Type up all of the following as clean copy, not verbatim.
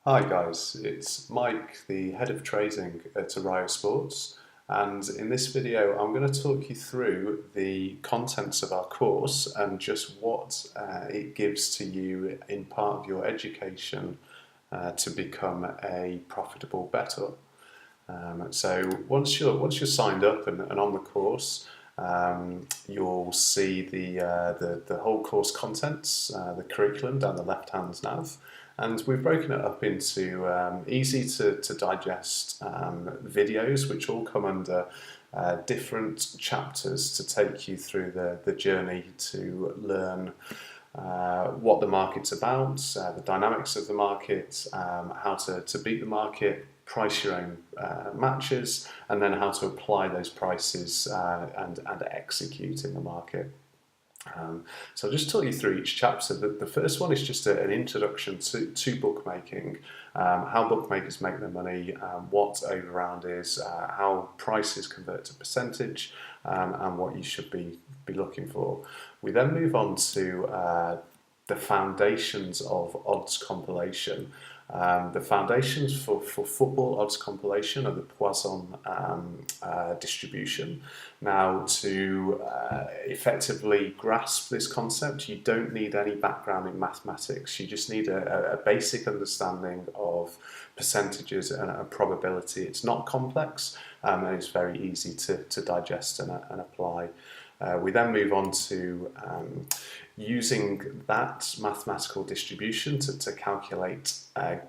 Hi guys, it's Mike, the head of trading at Araya Sports, and in this video I'm going to talk you through the contents of our course and just what it gives to you in part of your education to become a profitable bettor. So once you're signed up and on the course, you'll see the whole course contents, the curriculum down the left-hand nav, and we've broken it up into easy to digest videos, which all come under different chapters to take you through the journey to learn what the market's about, the dynamics of the market, how to beat the market, price your own matches, and then how to apply those prices and execute in the market. So I'll just talk you through each chapter. The first one is just an introduction to bookmaking, how bookmakers make their money, what overround is, how prices convert to percentage, and what you should be looking for. We then move on to the foundations of odds compilation. The foundations for football odds compilation are the Poisson distribution. Now, to effectively grasp this concept, you don't need any background in mathematics. You just need a basic understanding of percentages and a probability. It's not complex, and it's very easy to digest and apply. We then move on to using that mathematical distribution to calculate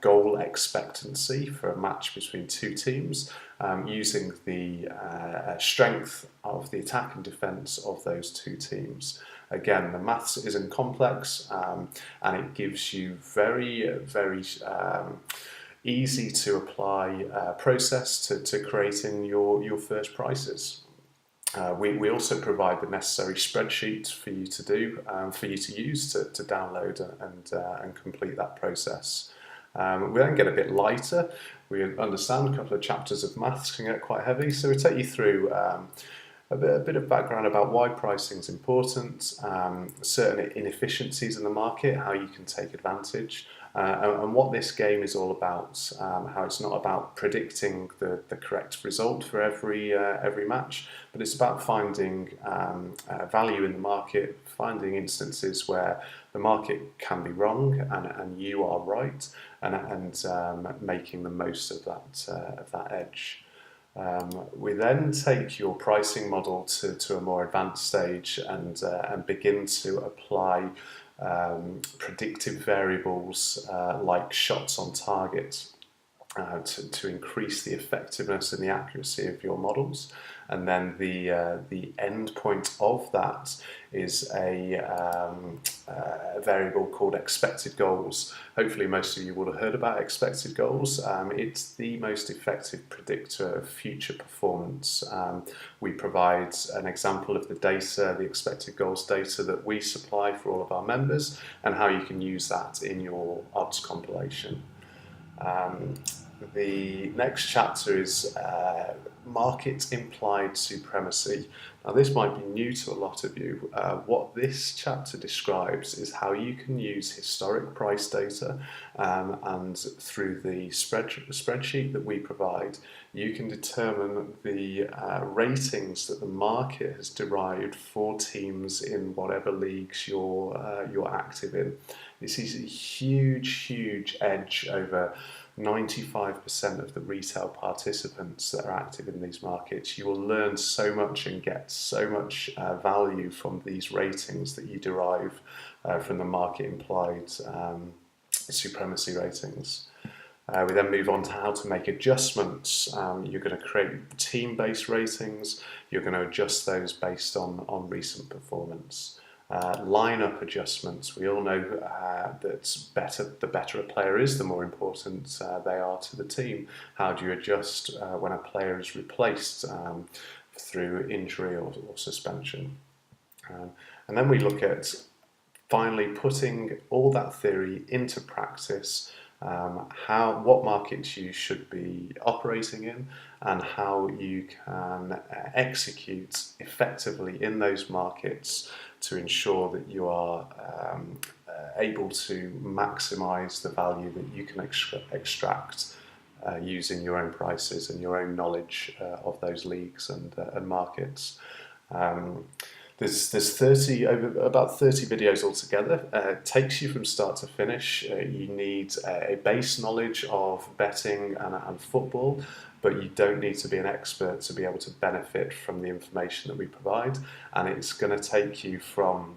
goal expectancy for a match between two teams, using the strength of the attack and defence of those two teams. Again, the maths isn't complex, and it gives you very easy to apply process to creating your first prices. We also provide the necessary spreadsheets for you to do, for you to use to download and complete that process. We then get a bit lighter. We understand a couple of chapters of maths can get quite heavy, so we take you through a bit of background about why pricing is important, certain inefficiencies in the market, how you can take advantage, and what this game is all about, how it's not about predicting the correct result for every match, but it's about finding value in the market, finding instances where the market can be wrong and you are right, and making the most of that edge. We then take your pricing model to a more advanced stage and begin to apply predictive variables like shots on target to increase the effectiveness and the accuracy of your models. And then the end point of that is a variable called expected goals. Hopefully most of you would have heard about expected goals. It's the most effective predictor of future performance. We provide an example of the data, the expected goals data that we supply for all of our members, and how you can use that in your odds compilation. The next chapter is market implied supremacy. Now, this might be new to a lot of you. What this chapter describes is how you can use historic price data, and through the spreadsheet that we provide, you can determine the ratings that the market has derived for teams in whatever leagues you're active in. This is a huge edge over 95% of the retail participants that are active in these markets. You will learn so much and get so much value from these ratings that you derive from the market implied supremacy ratings. We then move on to how to make adjustments. You're going to create team-based ratings. You're going to adjust those based on recent performance. Lineup adjustments. We all know that the better a player is, the more important they are to the team. How do you adjust when a player is replaced through injury or suspension? And then we look at finally putting all that theory into practice, what markets you should be operating in, and how you can execute effectively in those markets to ensure that you are able to maximise the value that you can extract using your own prices and your own knowledge of those leagues and markets. Um, there's 30 over about 30 videos altogether. It takes you from start to finish. You need a base knowledge of betting and football, but you don't need to be an expert to be able to benefit from the information that we provide. And it's going to take you from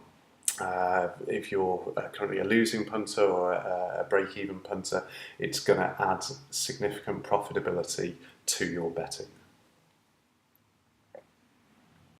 if you're currently a losing punter or a break-even punter, it's going to add significant profitability to your betting.